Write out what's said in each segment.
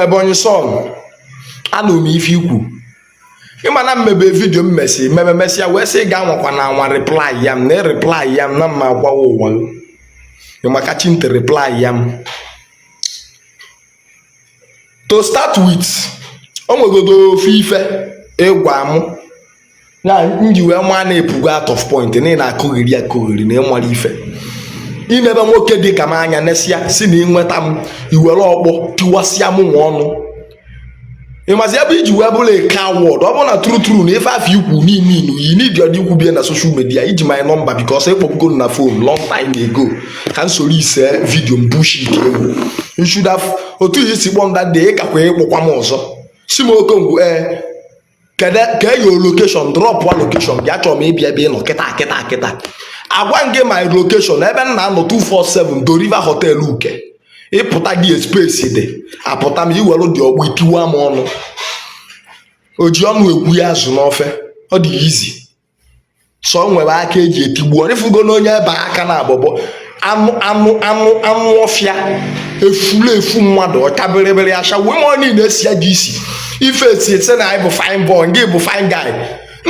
Ebonyi son. Anu mi if you Imana mmebe video mmesi mmesi we say ga nwakwa na nwa reply yam na reply yam na ma gwa wo you maka chinte reply yam to start with onwegodo fife egwa mu na nji we ma na epugo out of point na akogiri na enwere ife imebe nwoke dị ka anya nesia si na inweta m iwere ọkpọ tiwasia m nwa ọnụ Imazi ebe iji wee bụla a coward ọ bụ na true na ife afọ ikwu n'ime you need your ikwu bie na social media iji my number because ekpọpụgo na phone long time ago ka nsoro ise video bullshit egwu you should have otu isi kpọm that day ka kwa ịkpọkwa m ọzọ si m Okongwu ke your location drop one location bịa chọọ m ịbịa ebe ị nọ kịta agwa nge my location ebe m na-anọ 247 Do River Hotel Uke ịpụta gị space dị apụta m iwelu dị ọgbụ itiwa m ọnụ oji ọnụ egwu ya azụ n'ofe ọ dị easy so nwere aka eji etigbu ifugo na onye ebe aka na agbọbọ anụ ọfịa efu mmadụ ọcha bịrịbịrị asha wee niile esi ya gị isi ife esi na anyị bụ fine boy gị bụ fine guy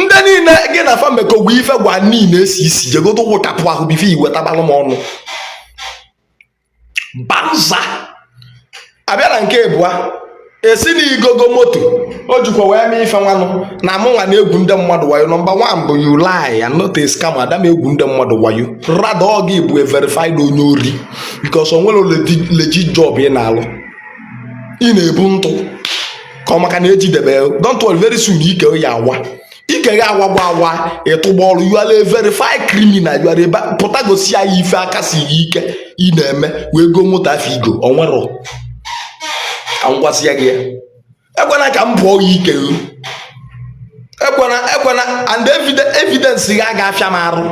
ndị niile gị na famekogwu ife gwa niile esi isi jegodo wụchapụ ahụ bife iwetabalụ m ọnụ Banza abịa na nke ebua esi na igogo moto o jikwa wee mee ife nwanụ na mụ nwa na-egwu ndị mmadụ wayo number 1 bụ you lie and not a scam adam egwu ndị mmadụ wayo rather ọ gị bụ a verified onye ori because onwere legit job ị na-alụ ị na-ebu ntụ ka ọ maka na ejidebe don't worry very soon ike ya awa ike ga awa ịtụgba ọrụ you are a verified criminal you are a pụta gosi ya ife aka siri ike ị na-eme wee go moto afọ igo onwero ka m gwasị ya gị ekwana ka m pụọ ike ekwana and evidence ga ga-afịa m arụ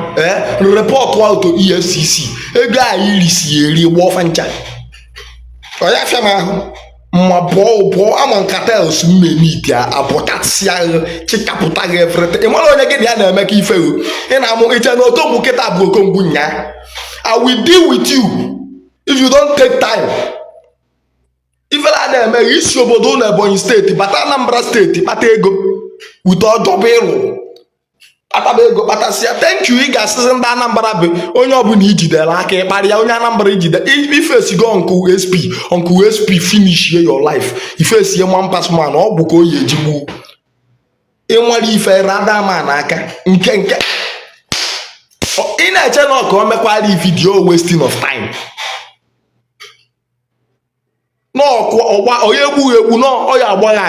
report auto EFCC ego anyị irisi eri gba ọfa ncha ọ ya afịa m ahụ mma pụọ ama nkata osu mmemiti apụtasịa chịkapụta gị everything ịmara onye gị ya na-eme ka ife ị na-amụ iche na Okongwu kịta bụ Okongwu nya I will deal with you if you don't take time ife na-eme isi obodo na Ebonyi steeti bata Anambra steeti kpata ego wute ọjọbụ ịrụ kpataba ego kpatasịa thank you ị ga-asịsị ndị Anambra bụ onye ọbụla ijidere aka ịkparịa onye Anambra ijide ifesigo Uncle SP finish your life ifesie one-pass man ọ bụ ka o yi ejigbu ịnwere ife rada man aka nke ị na-eche na ọka o mekwara vidio wasting of time n'ọkwa ọgba onye egbu n'ọya agbagha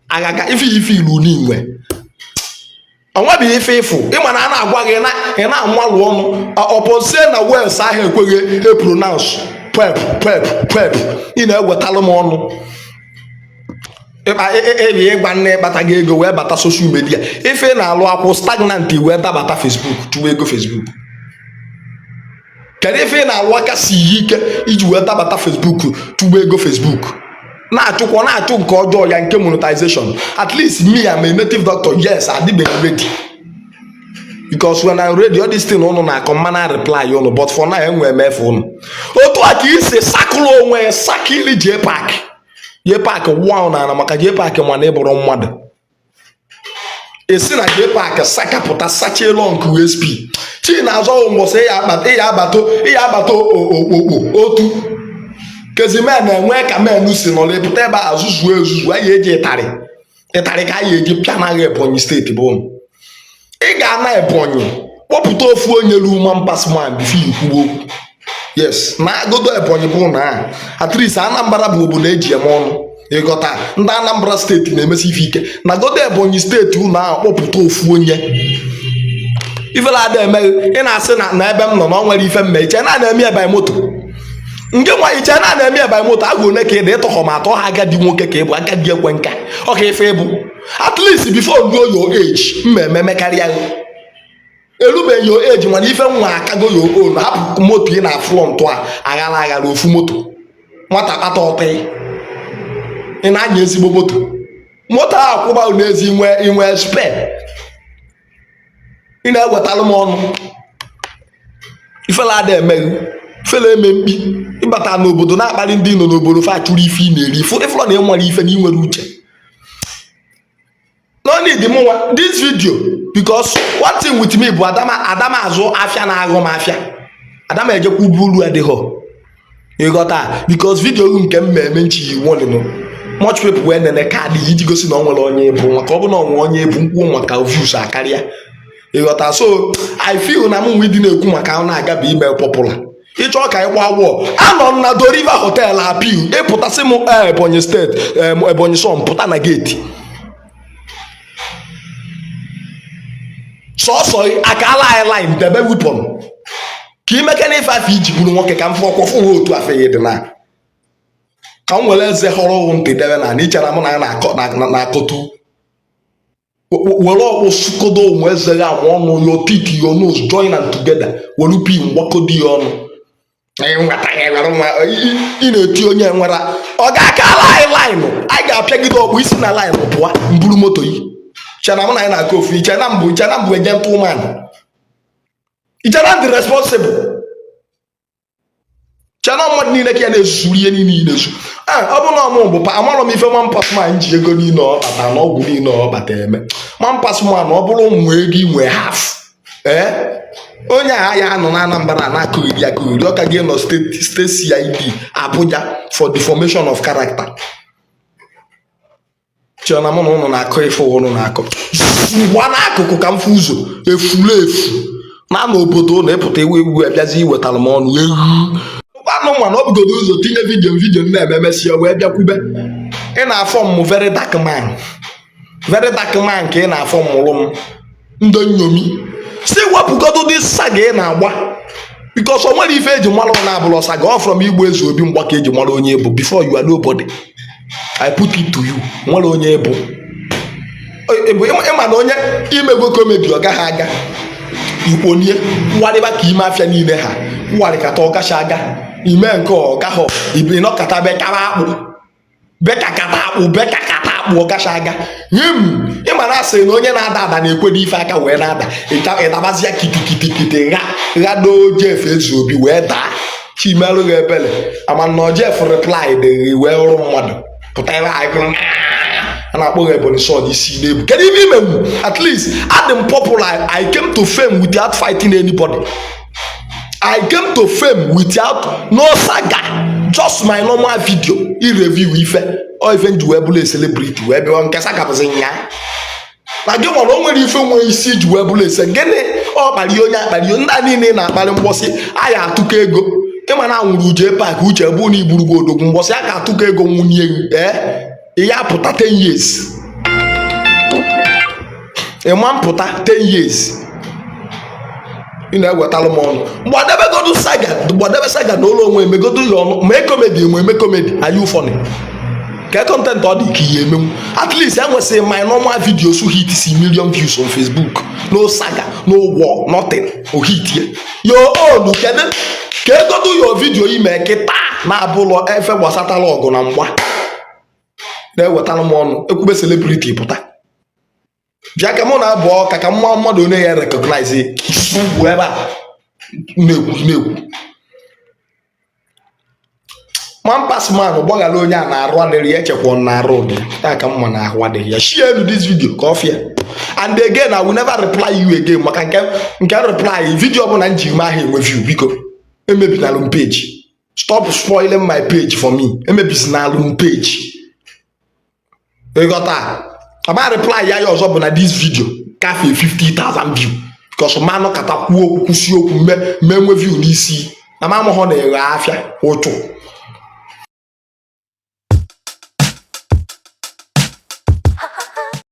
agaga ife ilu n'inwe onwebi ife ịfụ ịma na a na-agwa gị ị na-anwalụ ọnụ ọpọsie na wels ahụ ekweghị pronounce pep ị na-ewetalụ m ọnụ ịgba nne ịkpata gị ego wee bata soshal media ife na-alụ akwụ stagnant wee dabata Facebook chụwa ego Facebook kedu ife na-alụ aka si ike iji wee dabata Facebook chụwa ego Facebook na-achụ nke ọjọọ ya nke monetization at least me I'm a native doctor yes I did ready because when I'm ready all this thing unu na command reply unu but for now enwe mf unu otu a ka isi sakụlụ onwe sakili J-Park wow na maka J-Park mana ịbụrụ mmadụ esi na J-Park sakapụta sachelo nke USP chi na-azọ mbọsị ya agbata okpokpo otu kezimen na-enwe ka menu si nọ lepụta ebe azụzụ anyị eji ịtarị ka anyị eji pịa naghị Ebonyi steeti bụ ị ga-ana Ebonyi kpọpụta ofu onye luman pasman bifi ikwuo okwu yes na agodo Ebonyi bụ na at least Anambra bụ obodo eji eme ọnụ ịghọta ndị Anambra steeti na-emesi ife ike na godo Ebonyi steeti unu ahụ kpọpụta ofu onye ifela ada emeghị ị na-asị na ebe m nọ na ọ nwere ife mme iche na-eme ebe moto nke nwa iche na-eme ebe moto agụ one ka ị dị ịtọkọ ma atọ ha agadi nwoke ka ịbụ agadi ekwe nka ọ ka ife ịbụ at least before you know your age mmemme karịa erubeghị your age mana ife nwa akago your own hapụ moto ị na front a aghara ofu moto nwata kpata ọtọ ị na-anya ezigbo moto ahụ kwụba n'ezi inwe spare ị na-ewetalụ m ọnụ ifela ada emeghị fele eme mkpi ịbata n'obodo na-akpali ndị nọ n'obodo fa chụrụ ife ị na-eri fụrịfụlọ na ịnwere ife na inwere uche. No need more this video because one thing with me bụ Adama azụ afịa na-aghọ m afịa. Adama ejekwa buru adịghọ. You got that? Because video nke m eme nchi iwu much people when nene kaadị iji gosi na ọ nwere onye bụ maka ọ bụ na ọ nwere onye bụ nkwuo maka views akarịa. You got that? So I feel na m dị na-ekwu maka ọ na-aga bụ ime popular. Ịchọ ka ịgba wọ anọ na Do River Hotel appeal ịpụtasị m Ebonyi State Ebonyi Son pụta na gate. Sọsọ akala line debe weapon ka imeke na ife afọ iji buru nwoke ka m fọkwọfụ ha otu afọ ya dị na ka m were eze họrọ ntị debe na n'ichara mụ na ya na-akọtu were ọkpụ sukodo ụmụ eze ya amụ ọnụ your teeth your nose join and together were pi mgbakọdo ya ọnụ ị na-eti onye nwere ọ ga-akala line anyị ga-apịagide ọkpụ isi na line pụọ mburu moto yi chana mụ na ya na-akọ ofu ichena mbụ a gentleman ichena dị responsible chana mmadụ niile ka ya na-ezuru ihe niile na-ezu ọ bụ na ọmụ bụ amarọ m ife mampasman ji ego niile ọ bata na ọgwụ niile ọ bata eme mampasman ọ bụrụ nwe ego inwe half onye agha ya nọ na Anambra na-akụghiri akụghiri ọ ka gị nọ steeti CID Abuja for the formation of character. Chiona mụ na ụnụ na-akọ ife ụnụ na-akọ ngwa n'akụkụ ka mfe ụzọ efulu efu na n'obodo na-epụta ewu egwu abịazi iwetara m ọnụ ewu anụ ma na ọ bụgodo ụzọ tinye vidio na-ememesi wee bịakwube ị na-afọ m very dark man ka ị na-afọ mụrụ m ndị nyomi si wepụgodo dị saga ị na-agba because o nwere ife eji mara na abụlọ saga ọ from Igbo eze obi mgba ka eji mara onye bụ before you are nobody. I put it to you nwere onye bụ ịma na onye imego komedi ọ gaghị aga ikponie warịba ka ime afịa niile ha warịkata ọ gacha aga ime nke ọ gaghọ ịnọkata bekakata akpụ ọ gacha aga nye m ịma na asịrị na onye na-ada ada na-ekwedo ife aka wee na-ada ịtabazia kitikiti ghado Jeff Ezuobi wee daa chimerụ gị ebele ama na Jeff reply dị wee ọrụ mmadụ pụta ebe anyị a na-akpọ gị Ebonyi Son isi n'ebu kedu ibe imewu at least adị m popular. I came to fame without fighting anybody. I came to fame without no saga, just my normal video i-review ife or even ji wee bụla celebrity wee bịa nke saga bụzi nya na gị nwere o nwere ife nwee isi ji wee bụla ese gịnị ọ kpali onye akpali ndị niile na-akpali mgbọsị aya atụkọ ego ịma na anwụrụ Uche Park Uche bụ na igburugbo odogwu mgbọsị aka atụkọ ego nwunye ya pụta 10 years ịma mpụta 10 years ị na-ewetalụ m ọnụ mgbadebe saga na ụlọ onwe emegodo ya ọnụ mee komedi are you funny ka content ọ dị ka ihe emenwu at least enwesịrị my normal videos hit si million views on Facebook no saga no war nothing o hit ye your own kedu ka egodo your video ime kịta na-abụlọ efe gbasatala ọgụ na mgba na-ewetalụ m ọnụ ekwube celebrity pụta bịa ka mụ na-abụ ọka ka mma mmadụ onye ya recognize ugwu ebe a na-ekwu mampasman gbaghara onye a na-arụ adịrị ya echekwa na-arụ ụdị ya ka mma na ahụ adịghị ya share this video ka ọ fịa and again I will never reply you again maka nke reply video ọbụla m ji ime ahụ enwe view biko emebinalụ m page stop spoiling my page for me emebisinalụ m page ịghọta ama reply ya ọzọ bụ na this video kafe 50,000 view because manụ kata kwuo okwu kwụsị okwu menwe view n'isi na mamụhọ na-eghe afịa ụchụ